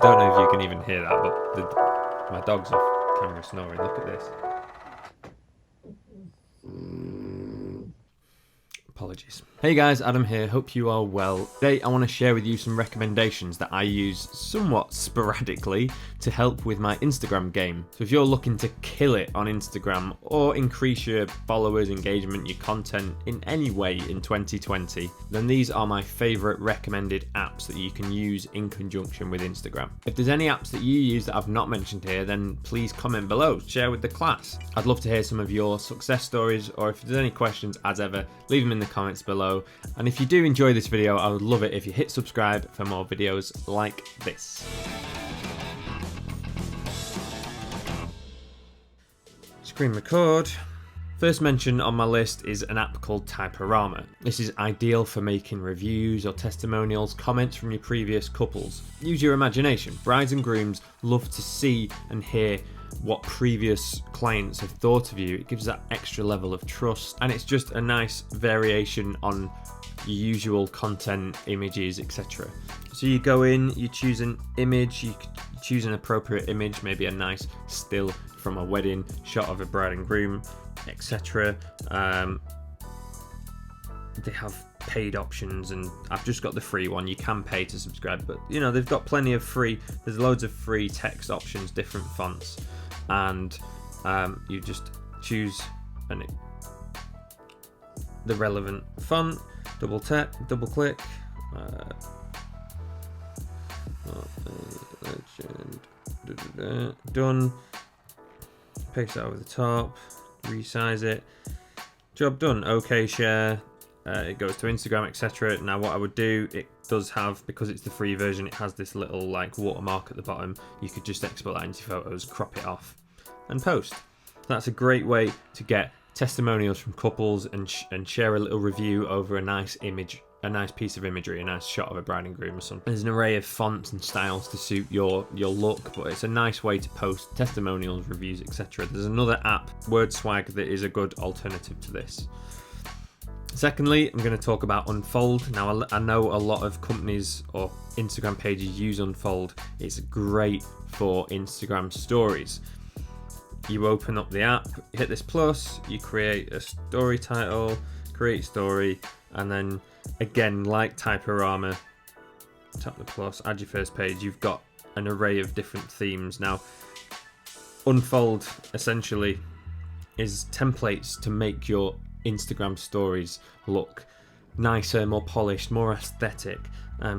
Don't know if you can even hear that, but my dog's off camera snoring. Look at this. Apologies. Hey guys, Adam here, hope you are well. Today I want to share with you some recommendations that I use somewhat sporadically to help with my Instagram game. So if you're looking to kill it on Instagram or increase your followers, engagement, your content in any way in 2020, then these are my favourite recommended apps that you can use in conjunction with Instagram. If there's any apps that you use that I've not mentioned here, then please comment below, share with the class. I'd love to hear some of your success stories, or if there's any questions, as ever, leave them in the comments below. And if you do enjoy this video, I would love it if you hit subscribe for more videos like this. Screen record. First mention on my list is an app called TypeArama. This is ideal for making reviews or testimonials, comments from your previous couples. Use your imagination. Brides and grooms love to see and hear what previous clients have thought of you. It gives that extra level of trust, and it's just a nice variation on your usual content, images, etc. So you go in, you choose an image, you choose an appropriate image, maybe a nice still from a wedding, shot of a bride and groom, etc. They have paid options, and I've just got the free one. You can pay to subscribe, but you know, they've got plenty of free. There's loads of free text options, different fonts, and you just choose the relevant font, double click, done, paste that over the top, resize it, job done. Okay, share. It goes to Instagram, etc. Now what I would do, it does have, because it's the free version, it has this little like watermark at the bottom. You could just export that into photos, crop it off and post. That's a great way to get testimonials from couples and share a little review over a nice image, a nice piece of imagery, a nice shot of a bride and groom or something. There's an array of fonts and styles to suit your look, but it's a nice way to post testimonials, reviews, etc. There's another app, WordSwag, that is a good alternative to this. Secondly, I'm going to talk about Unfold. Now, I know a lot of companies or Instagram pages use Unfold. It's great for Instagram stories. You open up the app, you hit this plus, you create a story title, create story, and then again, like TypeArama, tap the plus, add your first page. You've got an array of different themes. Now, Unfold essentially is templates to make your Instagram stories look nicer, more polished, more aesthetic.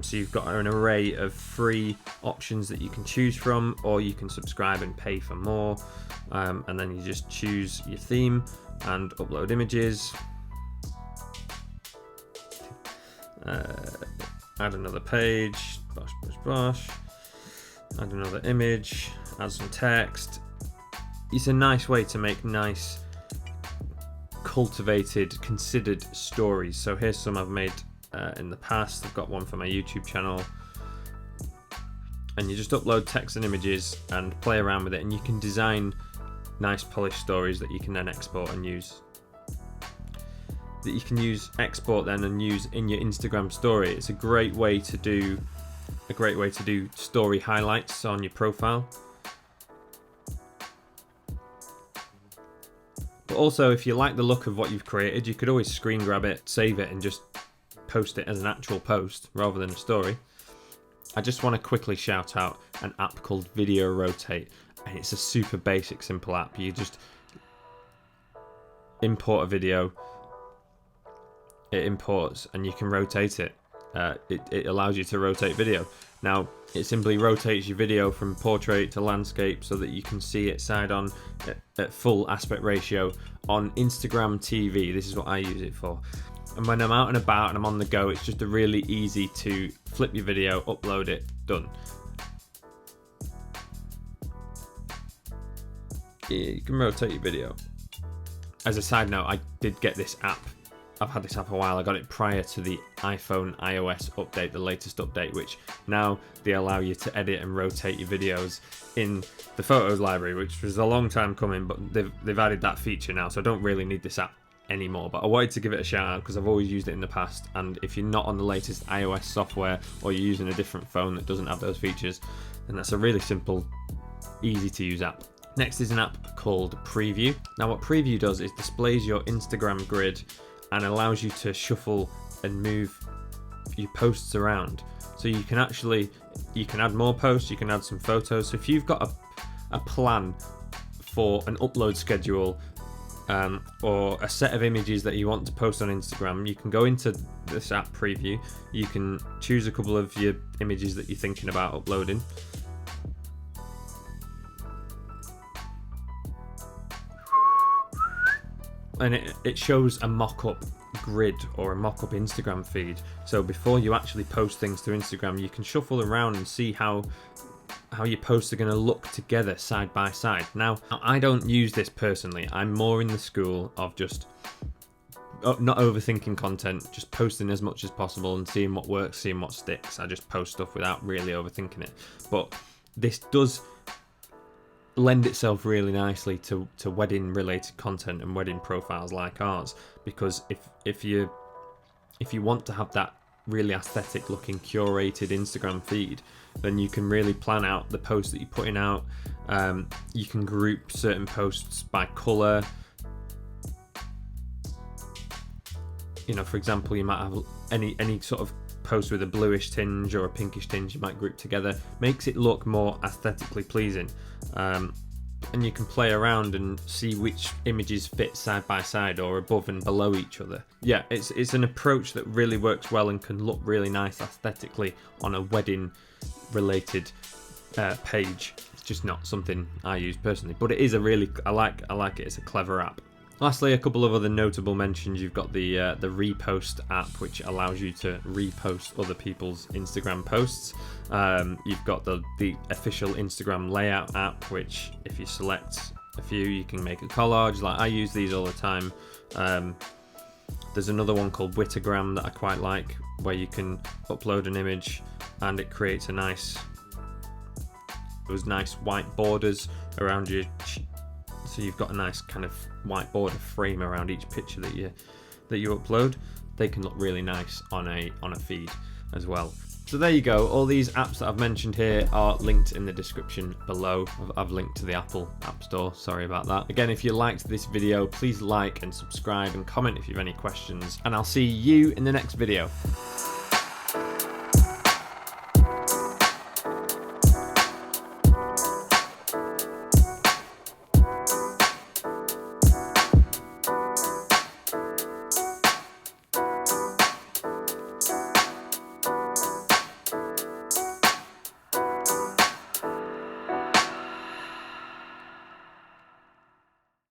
So you've got an array of free options that you can choose from, or you can subscribe and pay for more. And then you just choose your theme and upload images. Add another page, bosh. Add another image, add some text. It's a nice way to make nice, cultivated, considered stories. So here's some I've made in the past. I've got one for my YouTube channel, and you just upload text and images and play around with it, and you can design nice polished stories that you can then export and use. Export then and use in your Instagram story. It's a great way to do story highlights on your profile. But also, if you like the look of what you've created, you could always screen grab it, save it, and just post it as an actual post rather than a story. I just want to quickly shout out an app called Video Rotate, and it's a super basic, simple app. You just import a video, it imports, and you can rotate it. It allows you to rotate video. Now, it simply rotates your video from portrait to landscape so that you can see it side on at full aspect ratio on Instagram TV. This is what I use it for. And when I'm out and about and I'm on the go, it's just a really easy to flip your video, upload it, done. You can rotate your video. As a side note, I did get this app. I've had this app a while. I got it prior to the iPhone iOS update, the latest update, which now they allow you to edit and rotate your videos in the Photos library, which was a long time coming, but they've added that feature now, so I don't really need this app anymore, but I wanted to give it a shout out because I've always used it in the past, and if you're not on the latest iOS software or you're using a different phone that doesn't have those features, then that's a really simple, easy to use app. Next is an app called Preview. Now what Preview does is displays your Instagram grid and allows you to shuffle and move your posts around. So you can add more posts, you can add some photos. So if you've got a plan for an upload schedule or a set of images that you want to post on Instagram, you can go into this app Preview. You can choose a couple of your images that you're thinking about uploading. And it shows a mock-up grid or a mock-up Instagram feed. So before you actually post things to Instagram, you can shuffle around and see how your posts are going to look together side by side. Now, I don't use this personally. I'm more in the school of just not overthinking content, just posting as much as possible and seeing what works, seeing what sticks. I just post stuff without really overthinking it. But this does lend itself really nicely to wedding related content and wedding profiles like ours, because if you want to have that really aesthetic looking curated Instagram feed, then you can really plan out the posts that you're putting out. You can group certain posts by color. You know, for example, you might have any sort of post with a bluish tinge or a pinkish tinge you might group together. Makes it look more aesthetically pleasing. And you can play around and see which images fit side by side or above and below each other. Yeah, it's an approach that really works well and can look really nice aesthetically on a wedding related page. It's just not something I use personally, but it is I like it. It's a clever app. Lastly, a couple of other notable mentions. You've got the Repost app, which allows you to repost other people's Instagram posts. You've got the official Instagram layout app, which if you select a few, you can make a collage. Like I use these all the time. There's another one called Witter Graham that I quite like, where you can upload an image and it creates those nice white borders around you. So you've got a nice kind of white border frame around each picture that you upload. They can look really nice on a feed as well. So there you go. All these apps that I've mentioned here are linked in the description below. I've linked to the Apple App Store. Sorry about that. Again, if you liked this video, please like and subscribe and comment if you have any questions. And I'll see you in the next video.